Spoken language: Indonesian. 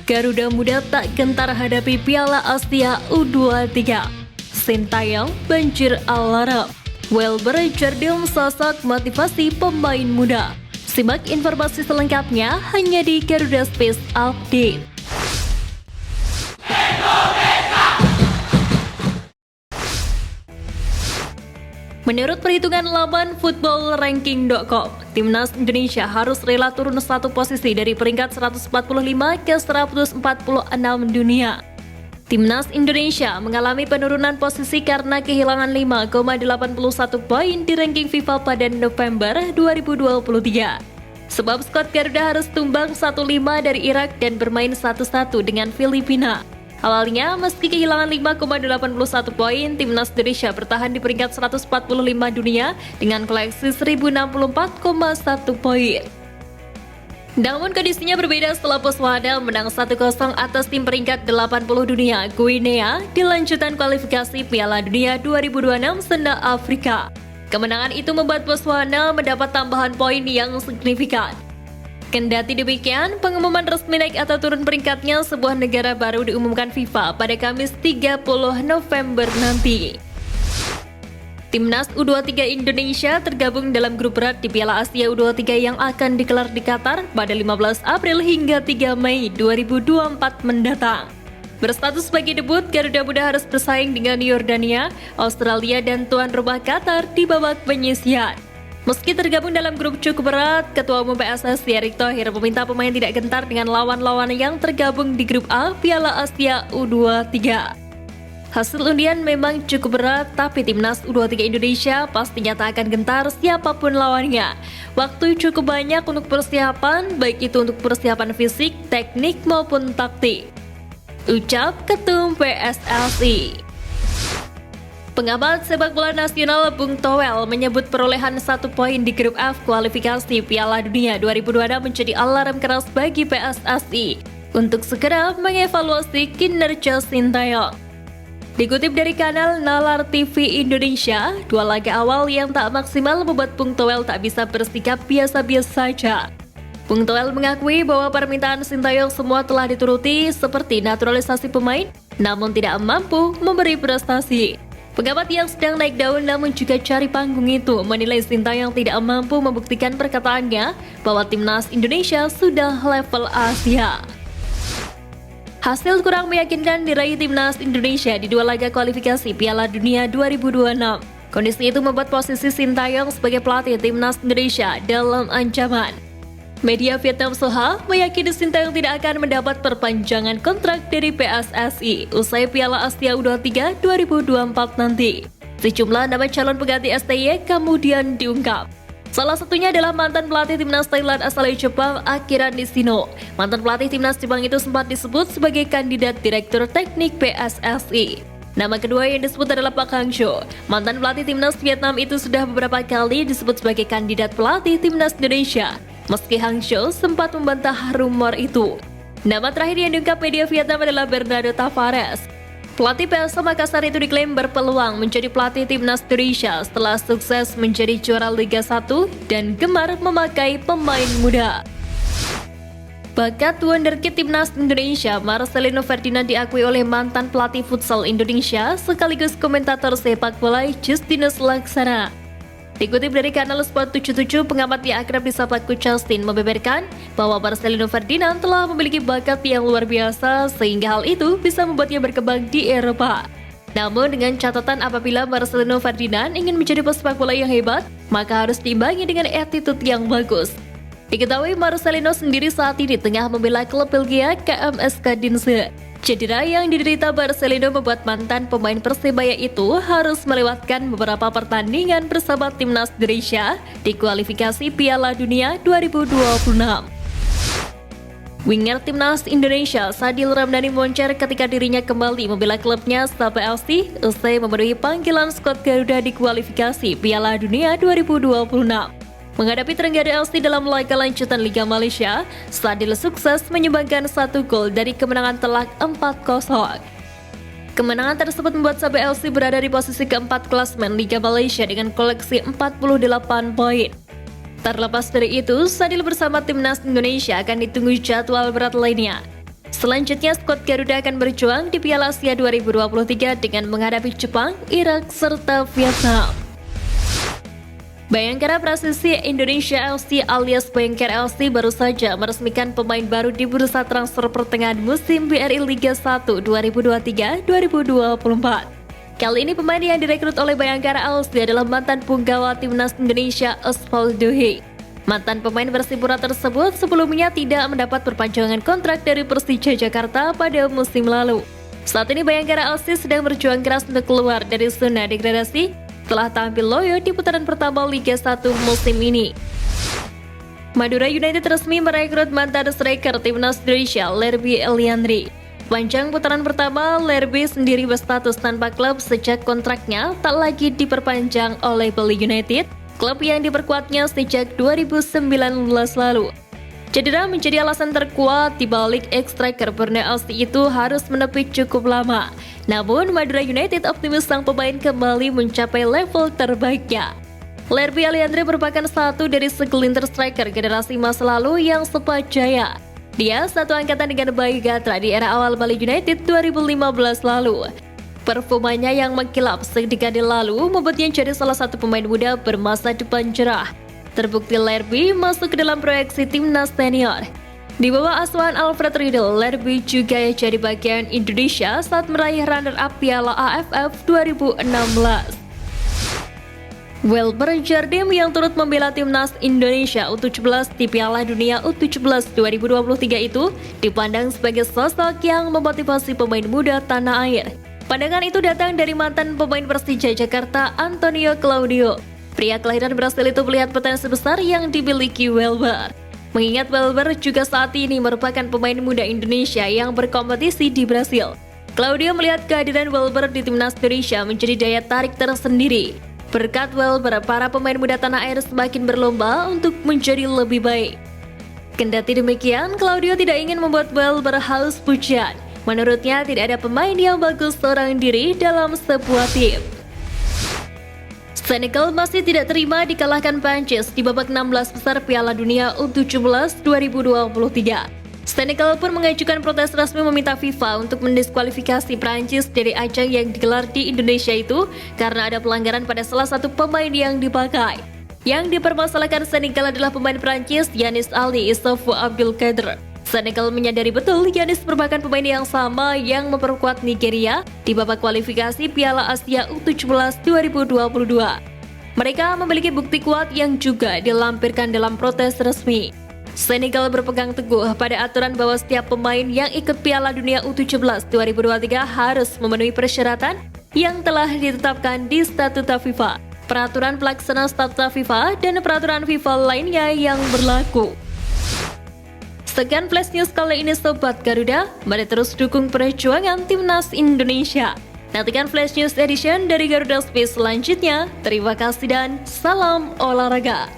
Garuda Muda tak gentar hadapi Piala Asia U23. Sintayong banjir alarm. Welber cerdim sosok motivasi pemain muda. Simak informasi selengkapnya hanya di Garuda Space Update. Menurut perhitungan laman footballranking.com, Timnas Indonesia harus rela turun satu posisi dari peringkat 145 ke 146 dunia. Timnas Indonesia mengalami penurunan posisi karena kehilangan 5,81 poin di ranking FIFA pada November 2023. Sebab skuad Garuda harus tumbang 1-5 dari Irak dan bermain 1-1 dengan Filipina. Awalnya, meski kehilangan 5,81 poin, Timnas Indonesia bertahan di peringkat 145 dunia dengan koleksi 1064,1 poin. Namun kondisinya berbeda setelah Botswana menang 1-0 atas tim peringkat 80 dunia Guinea di lanjutan kualifikasi Piala Dunia 2026 Senda Afrika. Kemenangan itu membuat Botswana mendapat tambahan poin yang signifikan. Kendati demikian, pengumuman resmi naik atau turun peringkatnya sebuah negara baru diumumkan FIFA pada Kamis 30 November nanti. Timnas U23 Indonesia tergabung dalam grup berat di Piala Asia U23 yang akan digelar di Qatar pada 15 April hingga 3 Mei 2024 mendatang. Berstatus sebagai debut, Garuda Muda harus bersaing dengan Yordania, Australia, dan tuan rumah Qatar di babak penyisihan. Meski tergabung dalam grup cukup berat, Ketua Umum PSSI Erick Thohir meminta pemain tidak gentar dengan lawan-lawan yang tergabung di grup A Piala Asia U23. Hasil undian memang cukup berat, tapi Timnas U23 Indonesia pastinya tak akan gentar siapapun lawannya. Waktu cukup banyak untuk persiapan, baik itu untuk persiapan fisik, teknik maupun taktik. Ucap Ketum PSSI. Pengamat sepak bola nasional Bung Toel menyebut perolehan 1 poin di grup F kualifikasi Piala Dunia 2026 menjadi alarm keras bagi PSSI untuk segera mengevaluasi kinerja Sintayong. Dikutip dari kanal Nalar TV Indonesia, 2 laga awal yang tak maksimal membuat Bung Toel tak bisa bersikap biasa-biasa saja. Bung Toel mengakui bahwa permintaan Sintayong semua telah dituruti seperti naturalisasi pemain, namun tidak mampu memberi prestasi. Pengamat yang sedang naik daun namun juga cari panggung itu menilai Sintayong tidak mampu membuktikan perkataannya bahwa Timnas Indonesia sudah level Asia. Hasil kurang meyakinkan diraih Timnas Indonesia di 2 laga kualifikasi Piala Dunia 2026. Kondisi itu membuat posisi Sintayong sebagai pelatih Timnas Indonesia dalam ancaman. Media Vietnam Soha meyakini Sintayong tidak akan mendapat perpanjangan kontrak dari PSSI usai Piala Asia U23 2024 nanti. Sejumlah nama calon pengganti STY kemudian diungkap. Salah satunya adalah mantan pelatih Timnas Thailand asal Jepang Akira Nishino. Mantan pelatih Timnas Jepang itu sempat disebut sebagai kandidat Direktur Teknik PSSI. Nama kedua yang disebut adalah Park Hang-seo. Mantan pelatih Timnas Vietnam itu sudah beberapa kali disebut sebagai kandidat pelatih Timnas Indonesia. Meski Hang-seo sempat membantah rumor itu. Nama terakhir yang diungkap media Vietnam adalah Bernardo Tavares. Pelatih PSM Makassar itu diklaim berpeluang menjadi pelatih Timnas Indonesia setelah sukses menjadi juara Liga 1 dan gemar memakai pemain muda. Bakat wonderkid Timnas Indonesia Marcelino Ferdinand diakui oleh mantan pelatih futsal Indonesia sekaligus komentator sepak bola Justinus Laksana. Dikutip dari kanal Sport 77, pengamat yang akrab disapa Coach Justin membeberkan bahwa Marcelino Ferdinand telah memiliki bakat yang luar biasa sehingga hal itu bisa membuatnya berkembang di Eropa. Namun dengan catatan apabila Marcelino Ferdinand ingin menjadi pesepak bola yang hebat, maka harus diimbangi dengan attitude yang bagus. Diketahui Marcelino sendiri saat ini tengah membela klub Belgia KMSK Dinse. Cedera yang diderita Marcelino membuat mantan pemain Persebaya itu harus melewatkan beberapa pertandingan bersama Timnas Indonesia di kualifikasi Piala Dunia 2026. Winger Timnas Indonesia Sadil Ramdhani moncer ketika dirinya kembali membela klubnya Sabah FC usai memenuhi panggilan skuad Garuda di kualifikasi Piala Dunia 2026. Menghadapi Trengganu FC dalam laga lanjutan Liga Malaysia, Sadil sukses menyumbangkan 1 gol dari kemenangan telak 4-0. Kemenangan tersebut membuat Sabah FC berada di posisi keempat klasmen Liga Malaysia dengan koleksi 48 poin. Terlepas dari itu, Sadil bersama Timnas Indonesia akan ditunggu jadwal berat lainnya. Selanjutnya, skuad Garuda akan berjuang di Piala Asia 2023 dengan menghadapi Jepang, Irak, serta Vietnam. Bayangkara Prasasti Indonesia FC alias Bayangkara FC baru saja meresmikan pemain baru di bursa transfer pertengahan musim BRI Liga 1 2023-2024. Kali ini pemain yang direkrut oleh Bayangkara FC adalah mantan punggawa timnas Indonesia Osvaldo Hai. Mantan pemain Persipura tersebut sebelumnya tidak mendapat perpanjangan kontrak dari Persija Jakarta pada musim lalu. Saat ini Bayangkara FC sedang berjuang keras untuk keluar dari zona degradasi setelah tampil loyo di putaran pertama Liga 1 musim ini. Madura United resmi merekrut mantan striker timnas Indonesia Lerby Eliandri. Panjang putaran pertama, Lerby sendiri berstatus tanpa klub sejak kontraknya tak lagi diperpanjang oleh Bali United, klub yang diperkuatnya sejak 2019 lalu. Cedera menjadi alasan terkuat di balik ex-striker Borneo FC itu harus menepi cukup lama. Namun, Madura United optimis sang pemain kembali mencapai level terbaiknya. Lerby Eliandri merupakan satu dari segelintir striker generasi masa lalu yang sempat jaya. Dia satu angkatan dengan Bayu Gatra di era awal Bali United 2015 lalu. Performanya yang mengkilap sedekade lalu membuatnya jadi salah satu pemain muda bermasa depan cerah. Terbukti Lerby masuk ke dalam proyeksi timnas senior. Di bawah asuhan Alfred Riedel, Lerby juga jadi bagian Indonesia saat meraih runner-up Piala AFF 2016. Welber Jardim yang turut membela timnas Indonesia U17 di Piala Dunia U17 2023 itu dipandang sebagai sosok yang memotivasi pemain muda tanah air. Pandangan itu datang dari mantan pemain Persija Jakarta Antonio Claudio. Pria kelahiran Brasil itu melihat potensi besar yang dimiliki Welber. Mengingat Welber juga saat ini merupakan pemain muda Indonesia yang berkompetisi di Brasil. Claudio melihat kehadiran Welber di timnas Indonesia menjadi daya tarik tersendiri. Berkat Welber, para pemain muda tanah air semakin berlomba untuk menjadi lebih baik. Kendati demikian, Claudio tidak ingin membuat Welber haus pujian. Menurutnya, tidak ada pemain yang bagus seorang diri dalam sebuah tim. Senegal masih tidak terima dikalahkan Prancis di babak 16 besar Piala Dunia U17 2023. Senegal pun mengajukan protes resmi meminta FIFA untuk mendiskualifikasi Prancis dari ajang yang digelar di Indonesia itu karena ada pelanggaran pada salah satu pemain yang dipakai. Yang dipermasalahkan Senegal adalah pemain Prancis Yanis Ali Issoufou Abdelkader. Senegal menyadari betul Yanis merupakan pemain yang sama yang memperkuat Nigeria di babak kualifikasi Piala Asia U17 2022. Mereka memiliki bukti kuat yang juga dilampirkan dalam protes resmi. Senegal berpegang teguh pada aturan bahwa setiap pemain yang ikut Piala Dunia U17 2023 harus memenuhi persyaratan yang telah ditetapkan di Statuta FIFA, peraturan pelaksana Statuta FIFA, dan peraturan FIFA lainnya yang berlaku. Sekian Flash News kali ini Sobat Garuda, mari terus dukung perjuangan timnas Indonesia. Nantikan Flash News Edition dari Garuda Space selanjutnya. Terima kasih dan salam olahraga.